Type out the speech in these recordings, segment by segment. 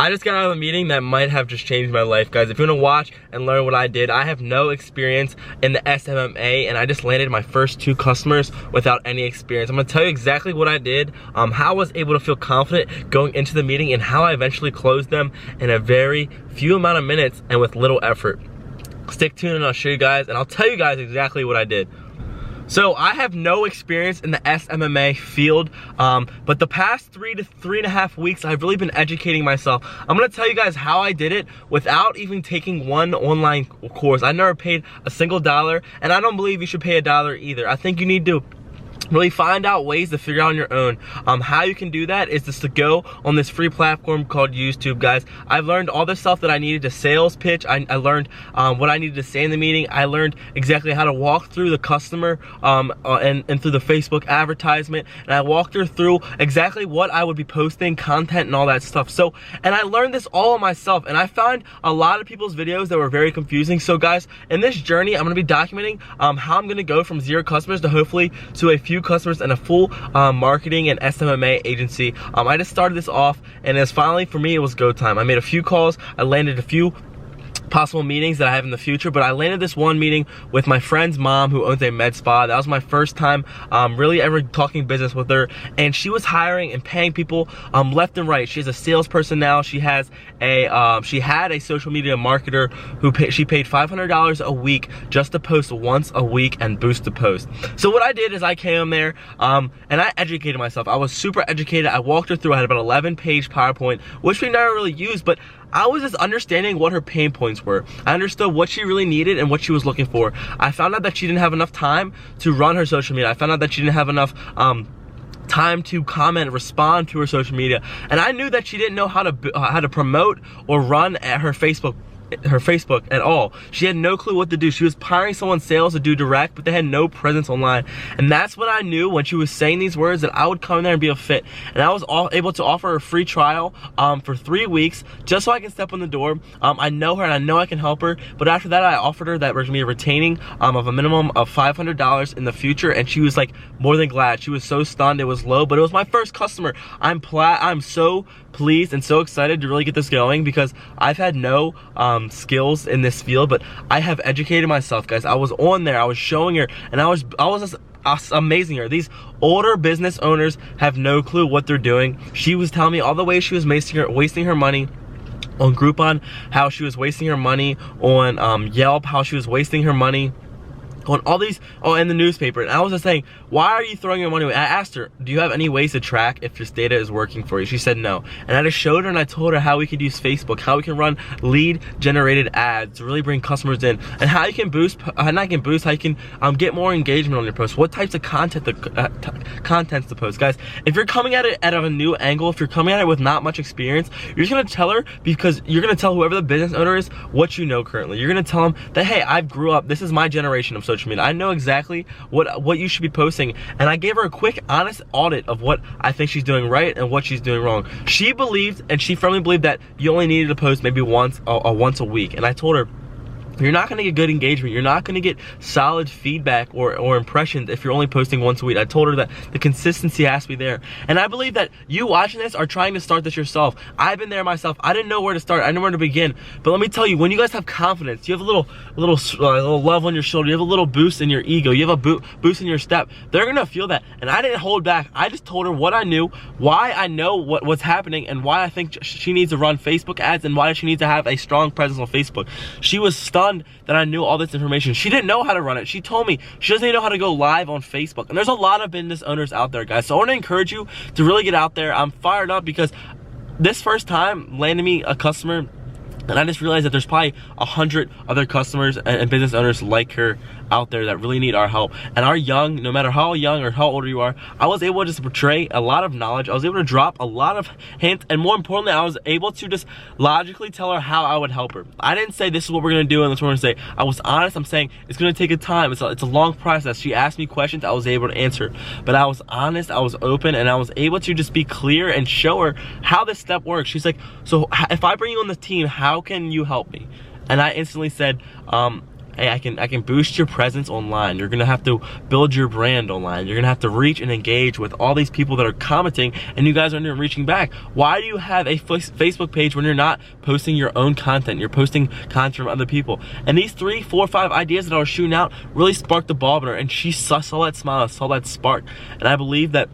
I just got out of a meeting that might have just changed my life, guys. If you want to watch and learn what I did, I have no experience in the SMMA, and I just landed my first 2 customers without any experience. I'm gonna tell you exactly what I did, how I was able to feel confident going into the meeting, and how I eventually closed them in a very few amount of minutes and with little effort. Stick tuned and I'll show you guys, and I'll tell you guys exactly what I did. So I have no experience in the SMMA field, but the past 3 to 3.5 weeks, I've really been educating myself. I'm gonna tell you guys how I did it without even taking one online course. I never paid a single dollar, and I don't believe you should pay $1 either. I think you need to really find out ways to figure out on your own. How you can do that is just to go on this free platform called YouTube, guys. I've learned all the stuff that I needed to sales pitch. I learned what I needed to say in the meeting. I learned exactly how to walk through the customer and through the Facebook advertisement. And I walked her through exactly what I would be posting, content and all that stuff. So, and I learned this all myself, and I found a lot of people's videos that were very confusing. So guys, in this journey, I'm gonna be documenting how I'm gonna go from 0 customers to hopefully to a few customers and a full marketing and SMMA agency. I just started this off, and it's finally, for me, it was go time. I made a few calls, I landed a few possible meetings that I have in the future, but I landed this one meeting with my friend's mom who owns a med spa. That was my first time really ever talking business with her, and she was hiring and paying people left and right. She's a salesperson now. She has a she had a social media marketer who she paid $500 a week just to post once a week and boost the post. So what I did is I came there and I educated myself. I was super educated. I walked her through. I had about 11-page PowerPoint, which we never really used, but I was just understanding what her pain points were. I understood what she really needed and what she was looking for. I found out that she didn't have enough time to run her social media. I found out that she didn't have enough time to comment, respond to her social media. And I knew that she didn't know how to promote or run at her Facebook at all. She had no clue what to do. She was hiring someone sales to do direct, but they had no presence online. And that's when I knew, when she was saying these words, that I would come in there and be a fit. And I was able to offer her a free trial for 3 weeks just so I can step in the door. I know her and I know I can help her, but after that I offered her that we're gonna be retaining of a minimum of $500 in the future, and she was like more than glad. She was so stunned. It was low, but it was my first customer. I'm so pleased and so excited to really get this going, because I've had no skills in this field, but I have educated myself, guys. I was on there, I was showing her, and I was just amazing her. These older business owners have no clue what they're doing. She was telling me all the ways she was wasting her money on Groupon, how she was wasting her money on Yelp, how she was wasting her money on all these, in the newspaper. And I was just saying, why are you throwing your money away? I asked her, do you have any ways to track if this data is working for you? She said no. And I just showed her and I told her how we could use Facebook, how we can run lead generated ads to really bring customers in, and how you can boost, how you can get more engagement on your posts, what types of contents to post. Guys, if you're coming at it out of a new angle, if you're coming at it with not much experience, you're just gonna tell her, because you're gonna tell whoever the business owner is what you know currently. You're gonna tell them that, hey, I grew up, this is my generation of social media. I know exactly what you should be posting, and I gave her a quick, honest audit of what I think she's doing right and what she's doing wrong. She believed, and she firmly believed, that you only needed to post maybe once a week, and I told her, you're not gonna get good engagement. You're not gonna get solid feedback or impressions if you're only posting once a week. I told her that the consistency has to be there. And I believe that you watching this are trying to start this yourself. I've been there myself. I didn't know where to start. I didn't know where to begin. But let me tell you, when you guys have confidence, you have a little love on your shoulder, you have a little boost in your ego, you have a boost in your step, they're gonna feel that. And I didn't hold back. I just told her what I knew, why I know what's happening, and why I think she needs to run Facebook ads, and why she needs to have a strong presence on Facebook. She was stunned that I knew all this information. She didn't know how to run it. She told me she doesn't even know how to go live on Facebook. And there's a lot of business owners out there, guys. So I want to encourage you to really get out there. I'm fired up because this first time landed me a customer, and I just realized that there's probably 100 other customers and business owners like her out there that really need our help. And our young, no matter how young or how old you are, I was able to just portray a lot of knowledge. I was able to drop a lot of hints, and more importantly, I was able to just logically tell her how I would help her. I didn't say this is what we're gonna do and this is what we're gonna say. I was honest. I'm saying it's gonna take a time. It's a long process. She asked me questions, I was able to answer. But I was honest, I was open, and I was able to just be clear and show her how this step works. She's like, so if I bring you on the team, how can you help me? And I instantly said, hey, I can boost your presence online. You're gonna have to build your brand online. You're gonna have to reach and engage with all these people that are commenting, and you guys aren't even reaching back. Why do you have a Facebook page when you're not posting your own content? You're posting content from other people. And these 3, 4, 5 ideas that I was shooting out really sparked the bulb in her, and she saw that smile, saw that spark. And I believe that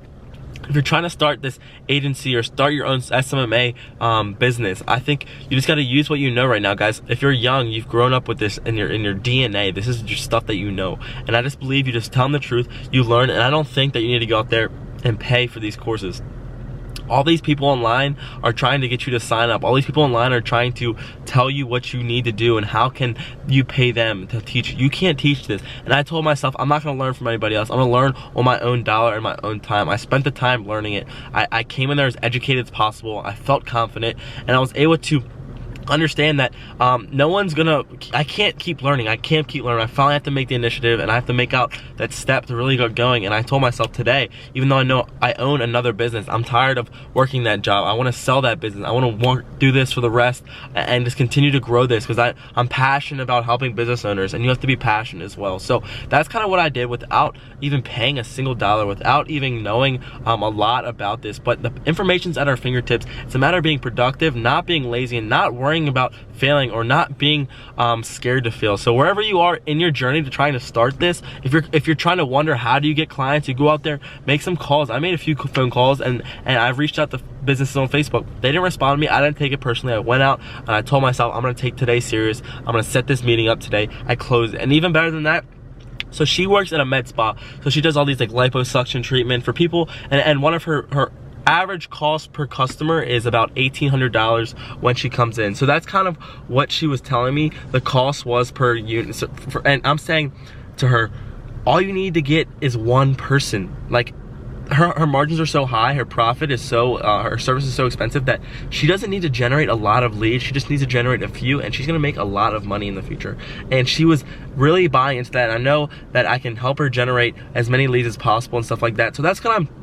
if you're trying to start this agency or start your own SMMA business, I think you just got to use what you know right now, guys. If you're young, you've grown up with this in your DNA. This is just stuff that you know. And I just believe you just tell them the truth, you learn, and I don't think that you need to go out there and pay for these courses. All these people online are trying to get you to sign up. All these people online are trying to tell you what you need to do and how can you pay them to teach you. You can't teach this. And I told myself, I'm not gonna learn from anybody else. I'm gonna learn on my own dollar and my own time. I spent the time learning it. I came in there as educated as possible. I felt confident, and I was able to understand that no one's gonna, I can't keep learning. I finally have to make the initiative, and I have to make out that step to really get going. And I told myself today, even though I know I own another business, I'm tired of working that job. I want to sell that business. I want to do this for the rest and just continue to grow this, because I'm passionate about helping business owners, and you have to be passionate as well. So that's kind of what I did without even paying a single dollar, without even knowing a lot about this. But the information's at our fingertips. It's a matter of being productive, not being lazy, and not worrying about failing or not being scared to fail. So wherever you are in your journey to trying to start this, if you're trying to wonder how do you get clients, you go out there, make some calls. I made a few phone calls, and I've reached out to businesses on Facebook. They didn't respond to me. I didn't take it personally. I went out and I told myself, I'm gonna take today serious. I'm gonna set this meeting up today. I closed it. And even better than that, so she works at a med spa. So she does all these like liposuction treatment for people, and one of her average cost per customer is about $1,800 when she comes in. So that's kind of what she was telling me the cost was per unit. So and I'm saying to her, all you need to get is one person. Like her margins are so high, her profit is so, her service is so expensive that she doesn't need to generate a lot of leads. She just needs to generate a few, and she's gonna make a lot of money in the future. And she was really buying into that. And I know that I can help her generate as many leads as possible and stuff like that. So that's kind of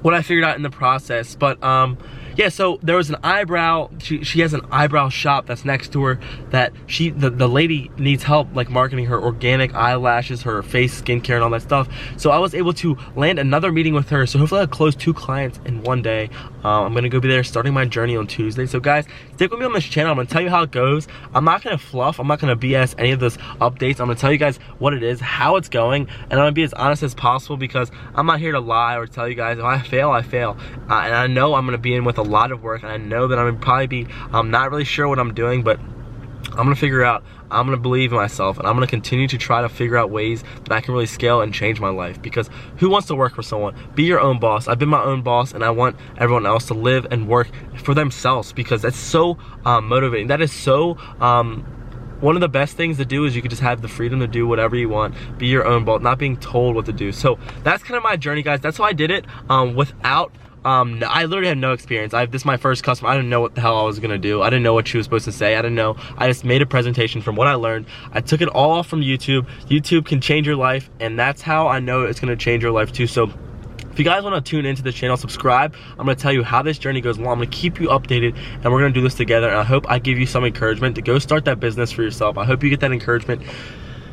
what I figured out in the process. But yeah, so there was an eyebrow, she has an eyebrow shop that's next to her that the lady needs help like marketing her organic eyelashes, her face skincare and all that stuff. So I was able to land another meeting with her. So hopefully I'll close 2 clients in one day. I'm gonna go be there starting my journey on Tuesday. So guys, stick with me on this channel. I'm gonna tell you how it goes. I'm not gonna fluff, I'm not gonna BS any of this updates. I'm gonna tell you guys what it is, how it's going, and I'm gonna be as honest as possible, because I'm not here to lie or tell you guys if I fail, I fail. And I know I'm gonna be in with a lot of work, and I know that I'm gonna probably be not really sure what I'm doing, but I'm gonna figure out. I'm gonna believe in myself, and I'm gonna continue to try to figure out ways that I can really scale and change my life. Because who wants to work for someone? Be your own boss. I've been my own boss, and I want everyone else to live and work for themselves, because that's so motivating. That is so one of the best things to do is you can just have the freedom to do whatever you want, be your own boss, not being told what to do. So that's kind of my journey, guys. That's how I did it without I literally had no experience. This is my first customer. I didn't know what the hell I was gonna do. I didn't know what she was supposed to say. I didn't know. I just made a presentation from what I learned. I took it all off from YouTube. YouTube can change your life, and that's how I know it's gonna change your life too. So if you guys want to tune into the channel, subscribe. I'm going to tell you how this journey goes along. I'm going to keep you updated, and we're going to do this together. And I hope I give you some encouragement to go start that business for yourself. I hope you get that encouragement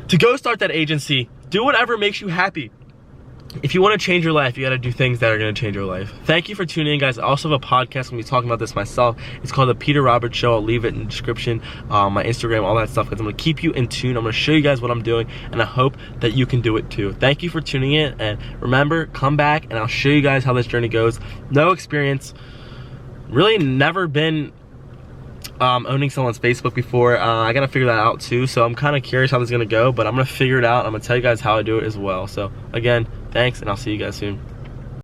to go start that agency. Do whatever makes you happy. If you want to change your life, you got to do things that are going to change your life. Thank you for tuning in, guys. I also have a podcast. I'm going to be talking about this myself. It's called The Peter Roberts Show. I'll leave it in the description, my Instagram, all that stuff, because I'm going to keep you in tune. I'm going to show you guys what I'm doing, and I hope that you can do it too. Thank you for tuning in, and remember, come back, and I'll show you guys how this journey goes. No experience. Really never been owning someone's Facebook before. I gotta figure that out too, so I'm kind of curious how this is gonna go, but I'm gonna figure it out. I'm gonna tell you guys how I do it as well. So again, thanks, and I'll see you guys soon.